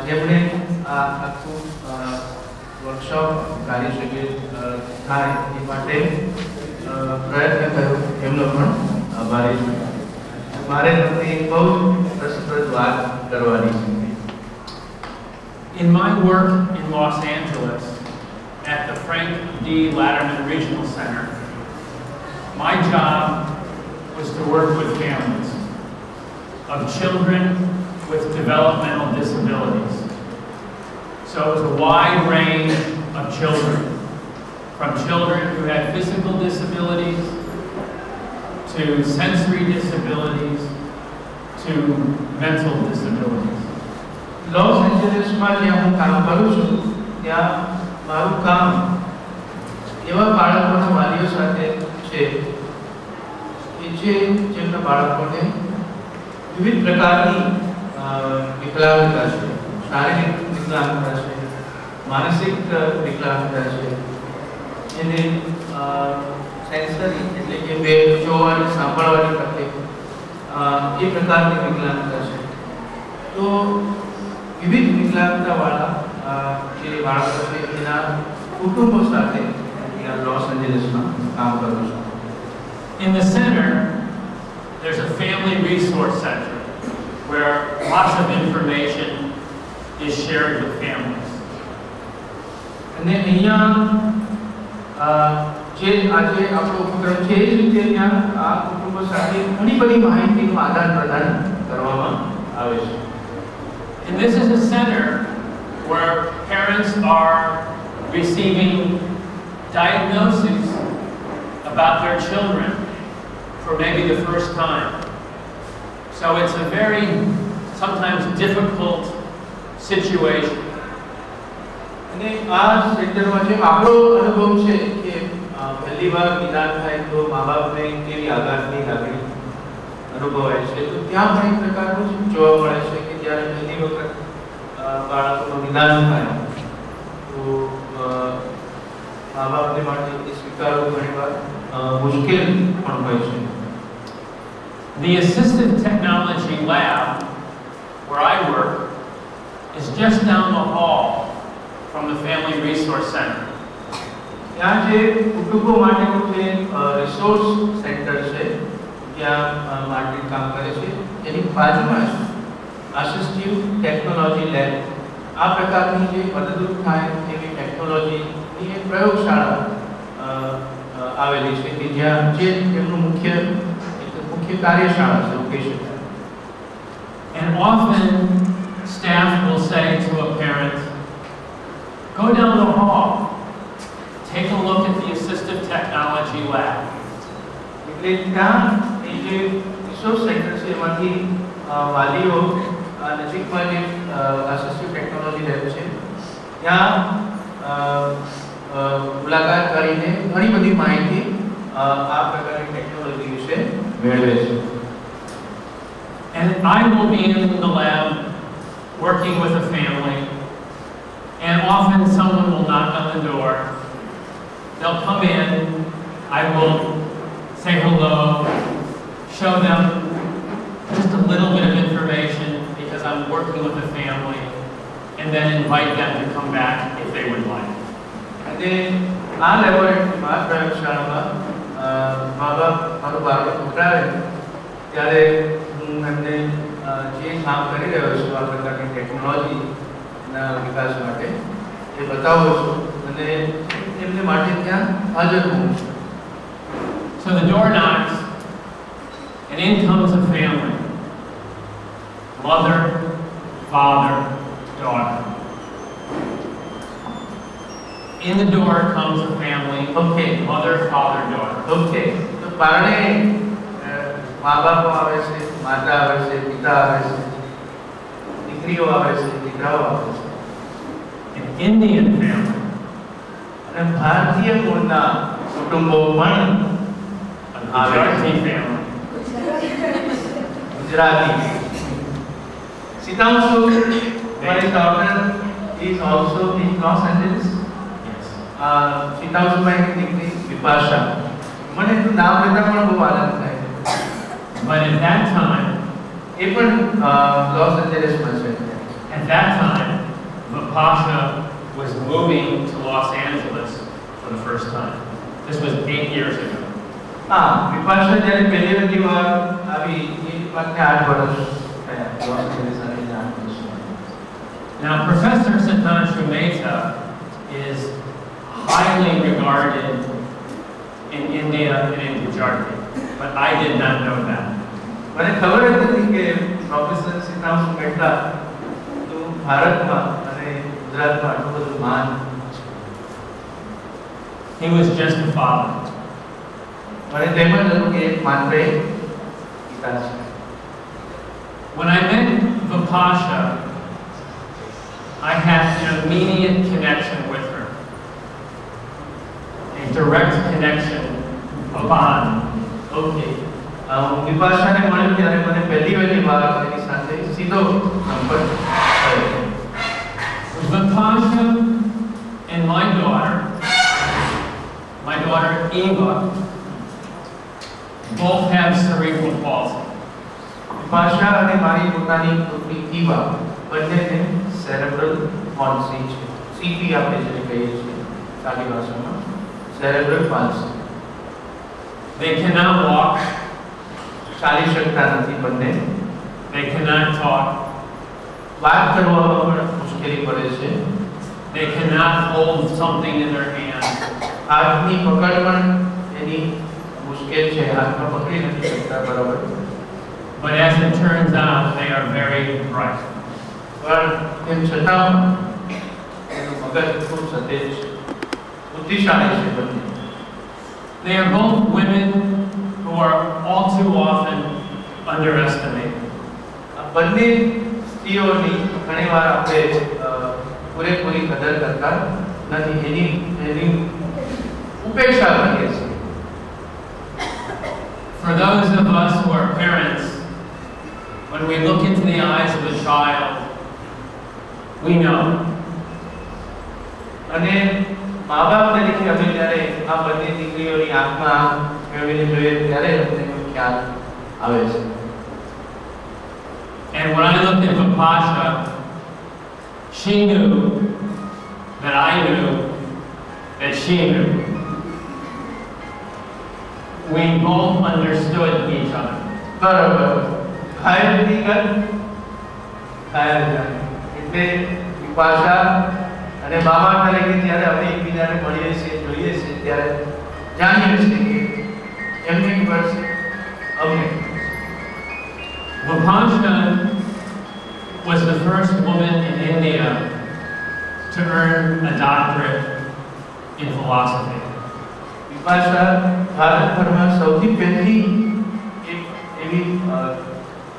જેમણે આ આખું વર્કશોપ કાર્યશૈલી થાય એ માટે પ્રયત્ન કર્યો એમનો પણ આભારી છું. મારે તમને એક બહુ રસપ્રદ વાત કરવાની છે. In my work in Los Angeles at the Frank D. Latterman Regional Center, my job was to work with families of children with developmental disabilities. So it was a wide range of children, from children who had physical disabilities to sensory disabilities to mental disabilities. લોસ એન્જલિસમાં જ્યાં હું કામ કરું છું ત્યાં મારું કામ એવા બાળકોના વાલીઓ સાથે છે કે જેમના બાળકોને વિવિધ પ્રકારની વિકલાંગતા છે, શારીરિક વિકલાંગતા છે, માનસિક વિકલાંગતા છે, એને સેન્સરી એટલે કે બે જોવાની સાંભળવાની તકલીફ એ પ્રકારની વિકલાંગતા છે. તો વિવિધ વિકલાંગતાવાળા જે બાળકો છે એના કુટુંબો સાથે લોસ એન્જલિસમાં કામ કરું છું. In the center, there's a family resource center where lots of information is shared with families. અને અહીંયા જે આજે આપણો ઉપક્રમ છે એ જ રીતે ત્યાં આ કુટુંબો સાથે ઘણી બધી માહિતીનું આદાન પ્રદાન કરવામાં આવે છે. And this is a center where parents are receiving diagnoses about their children for maybe the first time. So it's a very sometimes difficult situation. અને આ સેન્ટરમાં જે આપણો અનુભવ છે કે પહેલી વાર નિદાન થાય તો મા બાપને કેવી આઘાતની લાગણી અનુભવાય છે. તો ત્યાં પણ એક પ્રકારનું જોવા મળે છે કે જ્યારે પહેલી વખત બાળકોનું નિદાન થાય તો મા બાપને માટે એ સ્વીકારવું ઘણીવાર મુશ્કેલ પણ હોય છે. The assistive technology lab where I work is just down the hall from the Family Resource Center. ત્યાં જે કુટુંબો માટેનું જે રિસોર્સ સેન્ટર છે ત્યાં માર્કેટ કામ કરે છે એની બાજુમાં જ આસિસ્ટિવ ટેકનોલોજી લેબ આ પ્રકારની જે મદદરૂપ થાય એવી ટેકનોલોજીની એક પ્રયોગશાળા આવેલી છે કે જ્યાં જે એમનું મુખ્ય કાર્યશાળા છે location. And often staff will say to a parent, go down the hall, take a look at the assistive technology lab. એટલે ત્યાં એ જે રિસોર્સ સેન્ટર છે એમાંથી વાલીઓ નજીકમાં જે આસિસ્ટિવ ટેકનોલોજી લેબ છે ત્યાં મુલાકાત કરીને ઘણી બધી માહિતી આ પ્રકારની ટેકનોલોજી વિશે મેળવે છે. And I will be in the lab working with a family, and often someone will knock on the door. They'll come in, I will say hello, show them just a little bit of information because I'm working with a family, and then invite them to come back if they would like. અને આ લેબોરેટરીમાં પ્રયોગશાળામાં મા બાપ મારું બાળક મોકલાવે ત્યારે હું એમને જે કામ કરી રહ્યો છું આ પ્રકારની ટેકનોલોજીના વિકાસ માટે એ બતાવું છું અને એમને માટે ત્યાં હાજર હોઉં છું. So the door knocks, and in comes a family. Mother, father, daughter. In the door comes a family. Okay, mother, father, daughter. Okay. તો પારણે મા બાપો આવે છે, માતા આવે છે, પિતા આવે છે, દીકરીઓ આવે છે, દીકરાઓ આવે છે. An Indian family. અને ભારતીય મૂળના કુટુંબો પણ આવે છે. Gujarati family. Gujarati. Sitamsu, my daughter is also in Los Angeles. Yes. Sitamsu my દીકરી વિપાશા. મને તો નામ લેતા પણ બહુ આનંદ થાય. But at that time, એ પણ લોસ એન્જલિસમાં છે. at that time, Vipasha was moving to Los Angeles for the first time. This was 8 years ago. વિપાશા જ્યારે પહેલી વખત વાર આવી એ વખતે 8 વર્ષ થયા. લોસ એન્જલિસ આવીને 8 વર્ષ. Now, Professor Sitanshu Mehta is highly regarded in India and in Gujarati, but I did not know that. મને ખબર જ નથી કે પ્રોફેસર સિતાંશુ મહેતા તો ભારતમાં અને ગુજરાતમાં આટલું બધું માન. He was just a father. મને તેમ જ હતું કે એક માત્ર એક પિતા છે. When I met Vipasha, I had an immediate connection with her. A direct connection, a bond. Okay, વિપાશાને મળ્યું ત્યારે મને પહેલી વહેલી વાર એની સાથે સીધો સંપર્ક થયો. Vipasha and my daughter Eva, both have cerebral palsy. વિપાશા અને મારી પોતાની પુત્રી ઈવા બંનેને સેરેબ્રલ પાલ્સી છે. સીપી આપણે જેને કહીએ છીએ સાદી ભાષામાં, cerebral palsy. They cannot walk. ચાલી શકતા નથી બંને. They cannot talk. વાત કરવામાં પણ મુશ્કેલી પડે છે. They cannot hold something in their hand. હાથની પકડ પણ એની મુશ્કેલ છે. હાથમાં પકડી નથી શકતા બરાબર. But as it turns out, they are very bright. પણ તેમ છતાં એનું મગજ ખૂબ સતેજ છે, બુદ્ધિશાળી છે બંને. They are both women who are all too often underestimated. બંને સ્ત્રીઓની ઘણીવાર આપણે પૂરેપૂરી કદર કરતા નથી, એની ઉપેક્ષા કરીએ છીએ. For those of us who are parents, when we look into the eyes of a child, we know. અને મા-બાપ તરીકે અમે જ્યારે આ બંને દીકરીઓની આંખમાં મેળવીને જોઈએ ત્યારે અમને એનો ખ્યાલ આવે છે. And when I looked at Vipasha, she knew that I knew that she knew. We both understood each other. બરાબર. ઘાયલની ગત ઘાયલ જાણ. એટલે વિપાશા અને બાબા તરીકે જ્યારે અમે એકબીજાને મળીએ છીએ, જોઈએ છીએ ત્યારે જાણીએ છીએ કે એમની વર્ષ અમને. Vipasha was the first woman in India to earn a doctorate in philosophy. વિપાશા ભારતભરમાં સૌથી પહેલી એક એવી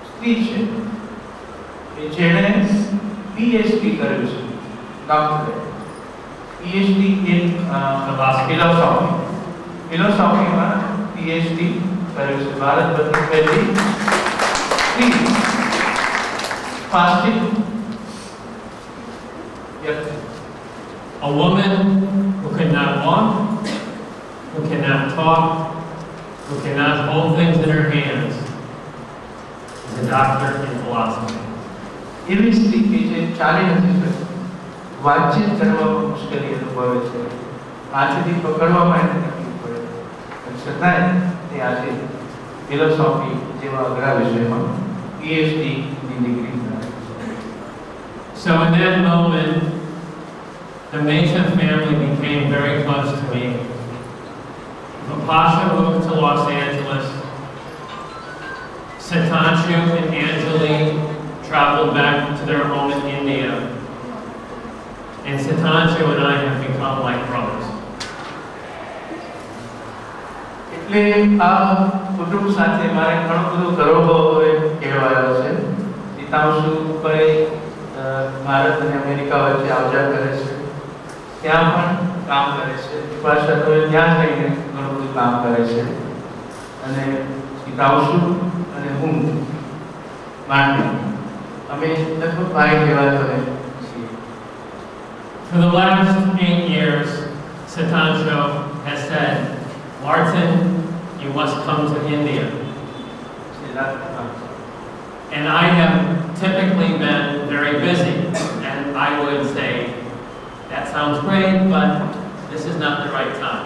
સ્ત્રી છે કે જેણે પીએચડી કર્યું છે, ડોક્ટરેટ. પીએચડી ઇન ફિલોસોફીમાં પીએચડી કર્યું છે. ભારતભરની પહેલી સ્ત્રી ફાસ્ટિંગ વ્યક્તિ. A woman who could not walk, who cannot talk, who cannot hold things in her hands, is a doctor in philosophy. એવી સ્ત્રી કે જે ચાલી નથી શકતી, વાતચીત કરવામાં મુશ્કેલી અનુભવે છે, હાથથી પકડવામાં એને તકલીફ પડે, પણ છતાંય તે આજે ફિલોસોફી જેવા અઘરા વિષયમાં પીએચડીની ડિગ્રી ધરાવે છે. So in that moment, the Mehta family became very close to me. Vipasha moved to Los Angeles. Sitanshu and Anjali traveled back to their home in India. And Sitanshu and I have become like brothers. એટલે આ કુટુંબ સાથે મારે ઘણું બધું ગર્વ કહેવાયો છે. સિતાંશુ ભાઈ ભારત અને અમેરિકા વચ્ચે આવજા કરે છે, ત્યાં પણ કામ કરે છે. વિપાશા તો ત્યાં જઈને ઘણું બધું કામ કરે છે. અને સિતાંશુ અને હું માટે અમે લગભગ ભાઈ જેવા થયા છીએ. For the last 8 years, Sitanshu has said, Martin, you must come to India. And I have typically been very busy. I would say, that sounds great, but this is not the right time.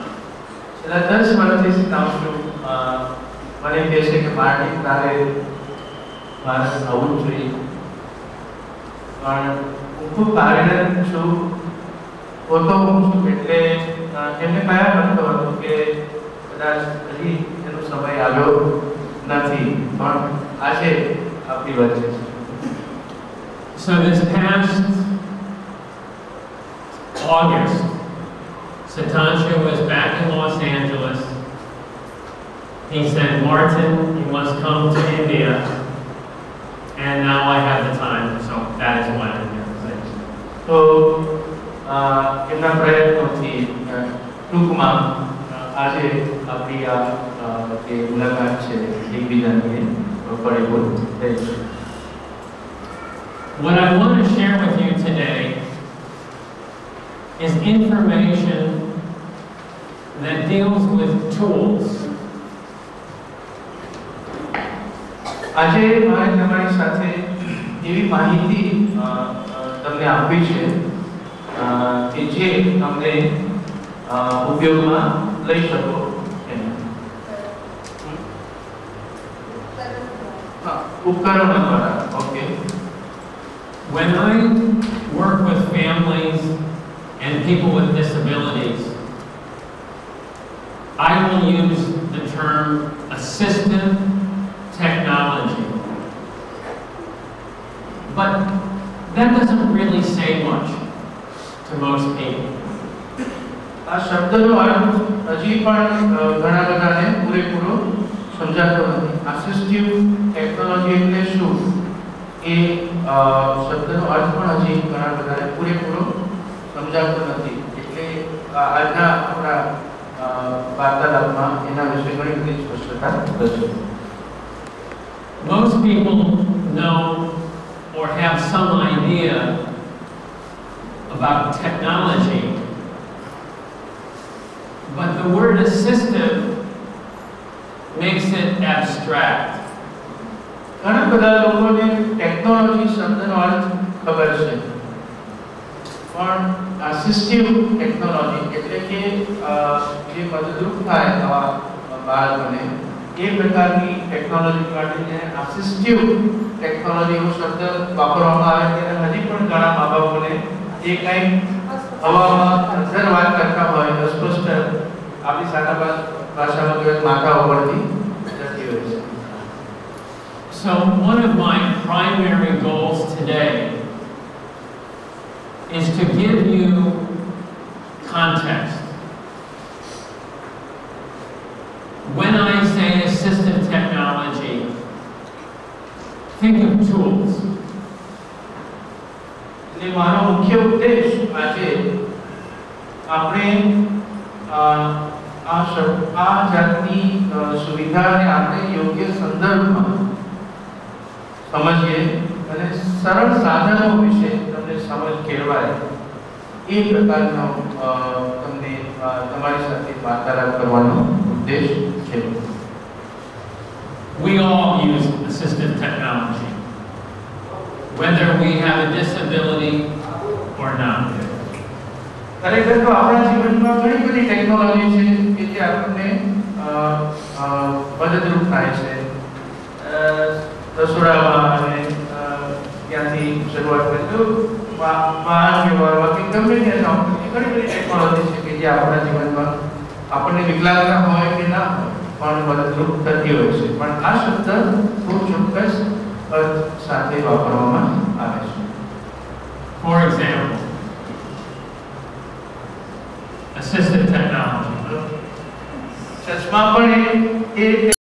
છેલ્લા 10 વર્ષથી શીખાઉં છું. મને કહે છે કે Martin તારે ભારત આવવું જોઈએ, પણ હું ખૂબ કાર્યરત છું, પોતો હું છું, એટલે એમને કયા કરતો હતો કે કદાચ હજી એનો સમય આવ્યો નથી, પણ આજે આપણી વચ્ચે છે. So this past August, Satancha was back in Los Angeles. He said, Martin, you must come to India. And now I have the time, so that is why I'm here. તો એમના પ્રયત્નોથી ટૂંકમાં આજે આપણી આ જે મુલાકાત છે એકબીજાની પરિપૂર્ણ થઈ છે. What I want to share with you today is information that deals with tools. આજે મારે તમારી સાથે એવી માહિતી તમને આપવી છે કે જે તમને ઉપયોગમાં લઈ શકો એમ. ઉપકરણો દ્વારા. Okay. When I work with families and people with disabilities, I will use the term assistive technology. But that doesn't really say much to most people. આ શબ્દનો અર્થ હજી પણ ઘણા બધાને પૂરેપૂરો સમજાતો નથી. આસિસ્ટિવ ટેકનોલોજી એટલે શું એ શબ્દનો અર્થ પણ હજી ઘણા બધાને પૂરેપૂરો સમજાતો નથી. એટલે આજના આપણા વાર્તાલાપમાં એના વિશે ઘણી બધી સ્પષ્ટતા થશે. Most people know or have some idea about technology, but the word assistive makes it abstract. ઘણા બધા લોકોને ટેકનોલોજી શબ્દનો અર્થ ખબર છે, પણ આસિસ્ટિવ ટેકનોલોજી એટલે કે જે મદદરૂપ થાય આવા બાળકોને એ પ્રકારની ટેકનોલોજી કાઢીને આસિસ્ટિવ ટેકનોલોજી એવો શબ્દ વાપરવામાં આવે ત્યારે હજી પણ ઘણા મા બાપોને એ કંઈક હવામાં અંદર વાત કરતા હોય અસ્પષ્ટ આપણી સારા ભાષામાં કહેવાય માથા ઉપરથી જતી હોય છે. So one of my primary goals today is to give you context. When I say assistive technology, think of tools. એટલે મારો મુખ્ય ઉદ્દેશ આજે આપણે આ જાતની સુવિધાને આપણે યોગ્ય સંદર્ભમાં સમજીએ અને સરળ સાધનો વિશે તમને સમજ કેળવાય એ પ્રકારનો તમને તમારી સાથે વાર્તાલાપ કરવાનો ઉદ્દેશ છે. We all use assistive technology, whether we have a disability or not. ખરેખર તો આપણા જીવનમાં ઘણી બધી ટેકનોલોજી છે કે જે આપણને મદદરૂપ થાય છે. રસોડામાં અને ત્યાંથી શરૂઆત કરીએ તો વાહન વ્યવહારમાં કે ગમે ત્યાં નોકરી ઘણી બધી ટેકનોલોજી છે કે જે આપણા જીવનમાં આપણને વિકલાંગતા હોય કે ના હોય પણ મદદરૂપ થતી હોય છે. પણ આ શબ્દ ખૂબ ચોક્કસ અર્થ સાથે વાપરવામાં આવે છે. For example, assistive technology. ચશ્મા પણ એ